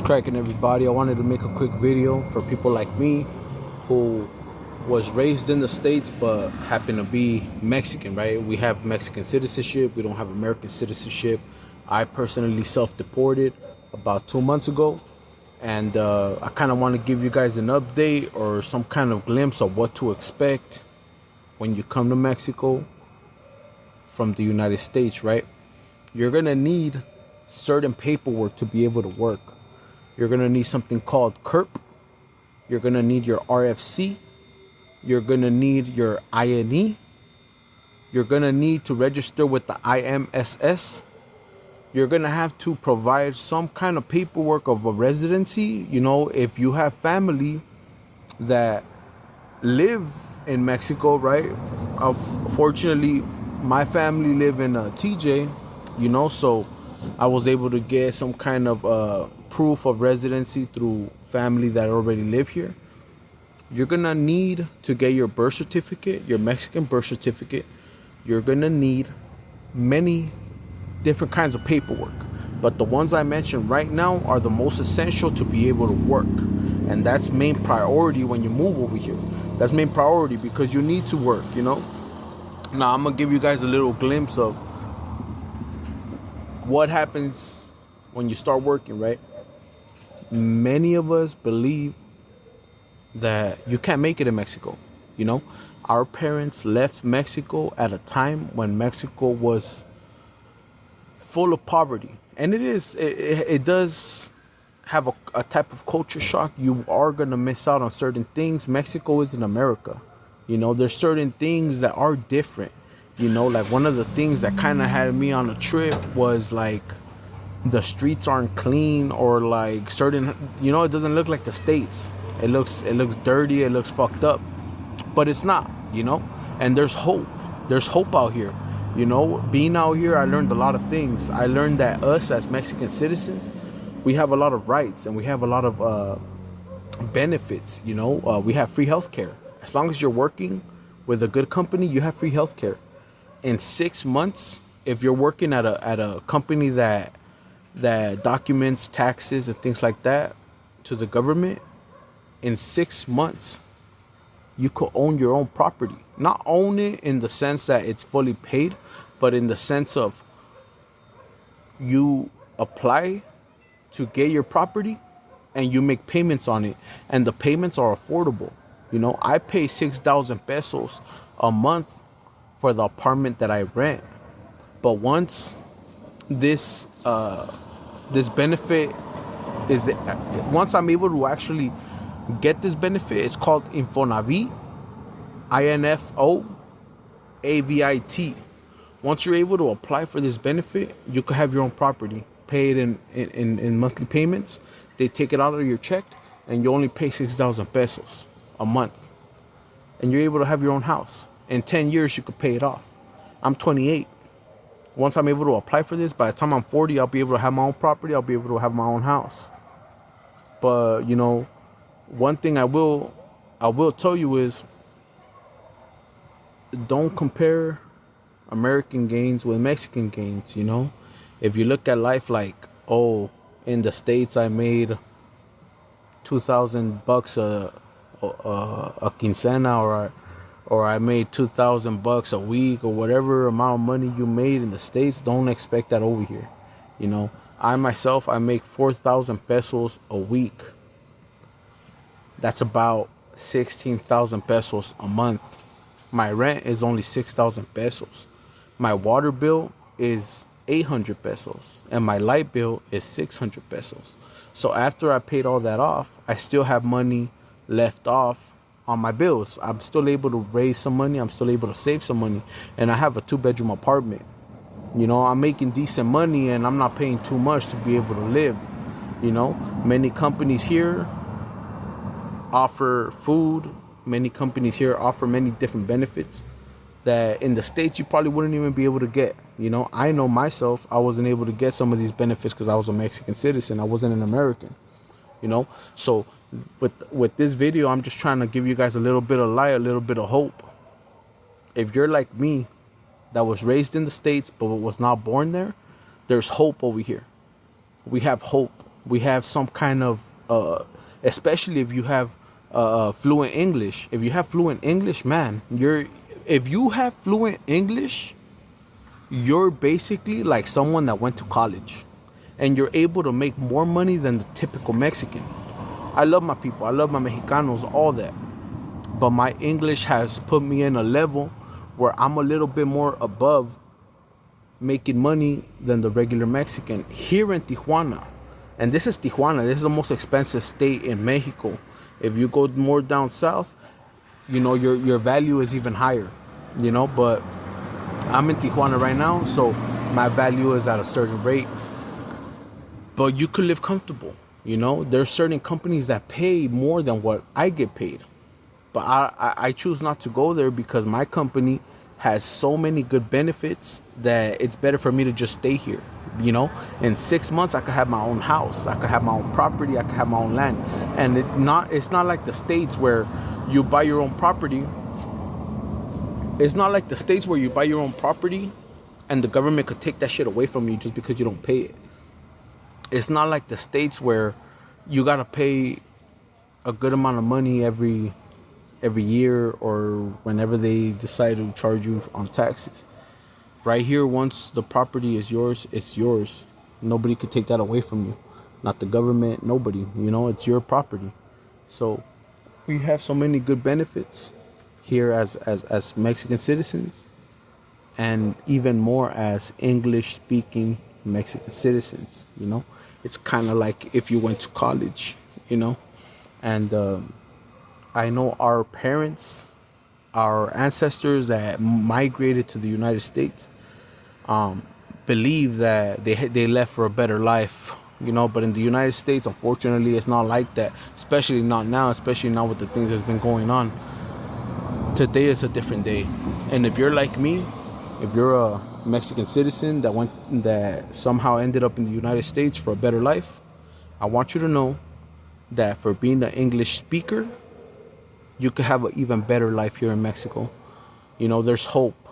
cracking, everybody? I wanted to make a quick video for people like me who was raised in the States but happen to be Mexican, right? We have Mexican citizenship. We don't have American citizenship. I personally self-deported about 2 months ago, and I kind of want to give you guys an update or some kind of glimpse of what to expect when you come to Mexico from the United States, right? You're gonna need certain paperwork to be able to work. You're gonna need something called CURP. You're gonna need your RFC. You're gonna need your INE. You're gonna need to register with the IMSS. You're gonna have to provide some kind of paperwork of a residency. You know, if you have family that live in Mexico, right? Fortunately, my family live in TJ, you know, so I was able to get some kind of proof of residency through family that already live here. You're gonna need to get your birth certificate, your Mexican birth certificate. You're gonna need many different kinds of paperwork, but the ones I mentioned right now are the most essential to be able to work, and that's main priority when you move over here. That's main priority because you need to work, you know. Now I'm gonna give you guys a little glimpse of what happens when you start working, right? Many of us believe that you can't make it in Mexico. You know, our parents left Mexico at a time when Mexico was full of poverty, and it does have a type of culture shock. You are gonna miss out on certain things. Mexico isn't America. You know, there's certain things that are different. You know, like one of the things that kind of had me on a trip was like the streets aren't clean, or like certain, you know, it doesn't look like the States. It looks dirty, it looks fucked up, but it's not, you know. And there's hope out here. You know, being out here, I learned a lot of things. I learned that us as Mexican citizens, we have a lot of rights and we have a lot of benefits. You know, we have free healthcare. As long as you're working with a good company, you have free healthcare. In 6 months, if you're working at a company that documents taxes and things like that to the government, in 6 months, you could own your own property. Not own it in the sense that it's fully paid, but in the sense of you apply to get your property and you make payments on it, and the payments are affordable. You know, I pay 6,000 pesos a month for the apartment that I rent. But once this benefit is, once I'm able to actually get this benefit, it's called Infonavit, INFOAVIT. Once you're able to apply for this benefit, you could have your own property, pay it in monthly payments. They take it out of your check, and you only pay 6,000 pesos a month, and you're able to have your own house. In 10 years, you could pay it off. I'm 28. Once I'm able to apply for this, by the time I'm 40, I'll be able to have my own property. I'll be able to have my own house. But, you know, one thing I will tell you is, don't compare American gains with Mexican gains. You know, if you look at life like, oh, in the States I made $2,000 a quincena, or I made $2,000 a week, or whatever amount of money you made in the States, don't expect that over here. You know, I myself, I make 4,000 pesos a week. That's about 16,000 pesos a month. My rent is only 6,000 pesos. My water bill is 800 pesos, and my light bill is 600 pesos. So after I paid all that off, I still have money left off on my bills. I'm still able to raise some money. I'm still able to save some money, and I have a 2-bedroom apartment. You know, I'm making decent money, and I'm not paying too much to be able to live. You know, many companies here offer food. Many companies here offer many different benefits that in the States you probably wouldn't even be able to get. You know, I know myself, I wasn't able to get some of these benefits because I was a Mexican citizen. I wasn't an American. You know, so with this video, I'm just trying to give you guys a little bit of light, a little bit of hope. If you're like me, that was raised in the States but was not born there, there's hope over here. We have hope. We have some kind of, especially if you have fluent English. If you have fluent English, man, if you have fluent English, you're basically like someone that went to college, and you're able to make more money than the typical Mexican. I love my people. I love my Mexicanos, all that. But my English has put me in a level where I'm a little bit more above making money than the regular Mexican here in Tijuana. And this is Tijuana. This is the most expensive state in Mexico. If you go more down south, your value is even higher, but I'm in Tijuana right now, so my value is at a certain rate. But you could live comfortable, There's certain companies that pay more than what I get paid. But I choose not to go there because my company has so many good benefits that it's better for me to just stay here. In 6 months I could have my own house, I could have my own property, I could have my own land. And it's not like the States where you buy your own property. It's not like the States where you buy your own property and the government could take that shit away from you just because you don't pay it. It's not like the States where you gotta pay a good amount of money every year or whenever they decide to charge you on taxes. Right here, once the property is yours, it's yours. Nobody could take that away from you. Not the government, nobody. It's your property. So we have so many good benefits here as Mexican citizens, and even more as English speaking Mexican citizens. It's kind of like if you went to college, and I know our parents, our ancestors that migrated to the United States, believe that they left for a better life, but in the United States, unfortunately, it's not like that, especially not now, especially now with the things that's been going on. Today is a different day. And if you're like me, if you're a Mexican citizen that somehow ended up in the United States for a better life, I want you to know that for being an English speaker, you could have an even better life here in Mexico. There's hope.